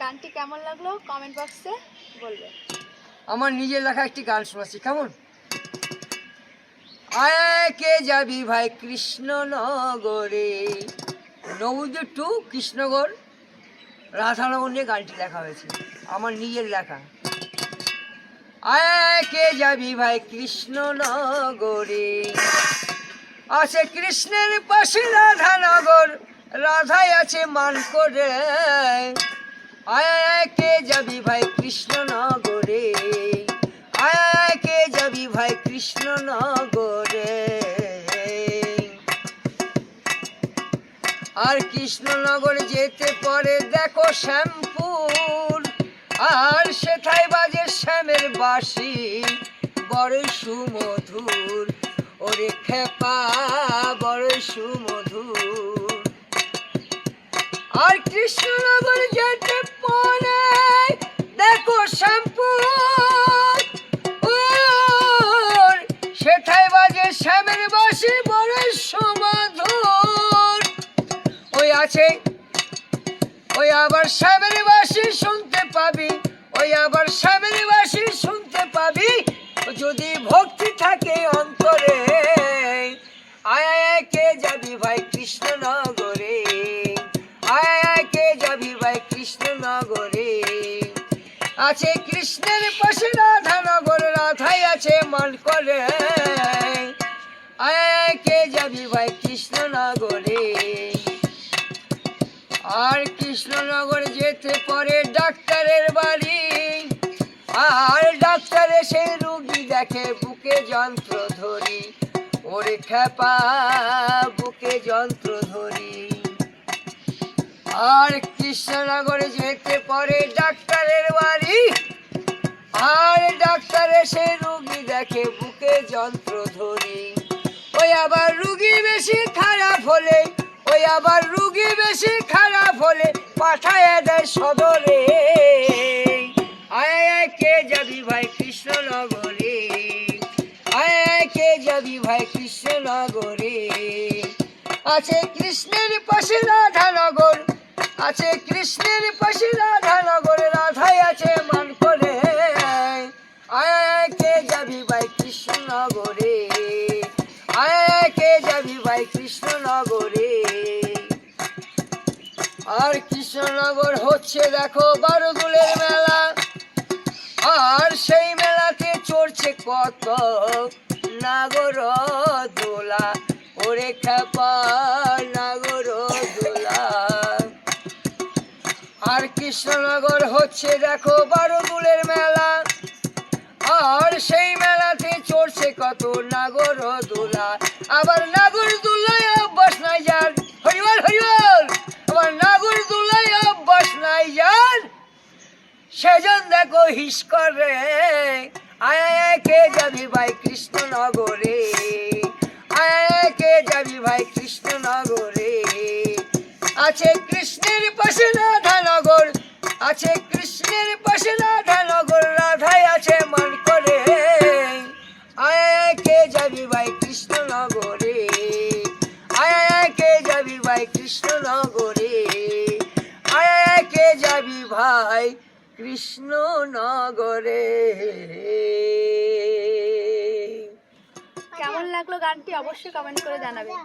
গানটি কেমন লাগলো কমেন্ট বক্সে বলবে। আমার নিজের লেখা একটি গান শোনাচ্ছি, কেমন? আয় কে যাবি ভাই কৃষ্ণনগরে, নবদ্বীপ টু কৃষ্ণনগর রাধানগর নিয়ে গানটি লেখা হয়েছে, আমার নিজের লেখা। আয় কে যাবি ভাই কৃষ্ণনগরে, আছে কৃষ্ণের পাশে রাধানগর, রাধায় আছে মান করে। আয় কে যাবি ভাই কৃষ্ণনগরে, আয় কে যাবি ভাই কৃষ্ণনগরে। আর কৃষ্ণনগর যেতে পরে দেখো শ্যামপুর, আর সেথায় বাজে শ্যামের বাঁশি বড়ই সুমধুর, ওরে খেপা বড়ই সুমধুর। আর কৃষ্ণনগর যেতে পরে দেখো শ্যামপুর, সেথায় বাজে শ্যামের বাঁশি বড়ই সুমধুর। ওই আছে ওই আবার শ্যামের বাঁশি শুনতে পাবি, ওই আবার শ্যামের বাঁশি শুনতে পাবি যদি ভক্তি থাকে অন্তরে। আয় কে যাবি ভাই কৃষ্ণনগরে, আয় কে যাবি ভাই কৃষ্ণনগরে। আছে কৃষ্ণের পাশে রাধানগর, রাধাই আছে মান করে। আয় কে যাবি ভাই কৃষ্ণনগরে। আর কৃষ্ণনগর যেতে পরে ডাক্তারের বাড়ি, আর ডাক্তার এসে রুগী দেখে বুকে যন্ত্র ধরি, ওরে খেপা বুকে যন্ত্র ধরি। আর কৃষ্ণনগরে যেতে পরে ডাক্তারের বাড়ি, আর ডাক্তার এসে রুগী দেখে বুকে যন্ত্র ধরি। ওই আবার রুগী বেশি খারাপ হলে, ওই আবার রুগী বেশি খারাপ হলে পাঠায় দেয় সদরে। আয় কে যাবি ভাই কৃষ্ণনগরে, আয় কে যাবি ভাই কৃষ্ণনগরে। আছে কৃষ্ণের পাশে রাধানগর, আছে কৃষ্ণের পাশে রাধানগর, রাধাই আছে মান করে। আয় কে যাবি ভাই কৃষ্ণনগরে, আয় কে যাবি ভাই কৃষ্ণনগরে। আর কৃষ্ণনগর হচ্ছে দেখো বারোদুলের মেলা, আর সেই মেলাতে চড়ছে কত নাগর দোলা, ওরে খেপা নাগর দোলা। আর কৃষ্ণনগর হচ্ছে দেখো বারোদুলের মেলা, আর সেই মেলাতে চড়ছে কত নাগর দোলা। আবার নাগর দোলায় অভ্যাস নাই যার, হরিবল হরিবল। আবার নাগর দোলায় অভ্যাস নাই যার, সেজন দেখো হিস করে। আয় কে যাবি ভাই কৃষ্ণনগরে, আয় কে যাবি ভাই কৃষ্ণনগরে। আছে কৃষ্ণের পাশে রাধানগর, আছে কৃষ্ণের পাশে রাধানগর, রাধাই আছে মান করে। আয় কে যাবি ভাই কৃষ্ণনগরে, আয় কে যাবি ভাই কৃষ্ণনগরে, আয় কে যাবি ভাই কৃষ্ণনগরে। কেমন লাগলো গানটি অবশ্যই কমেন্ট করে জানাবেন।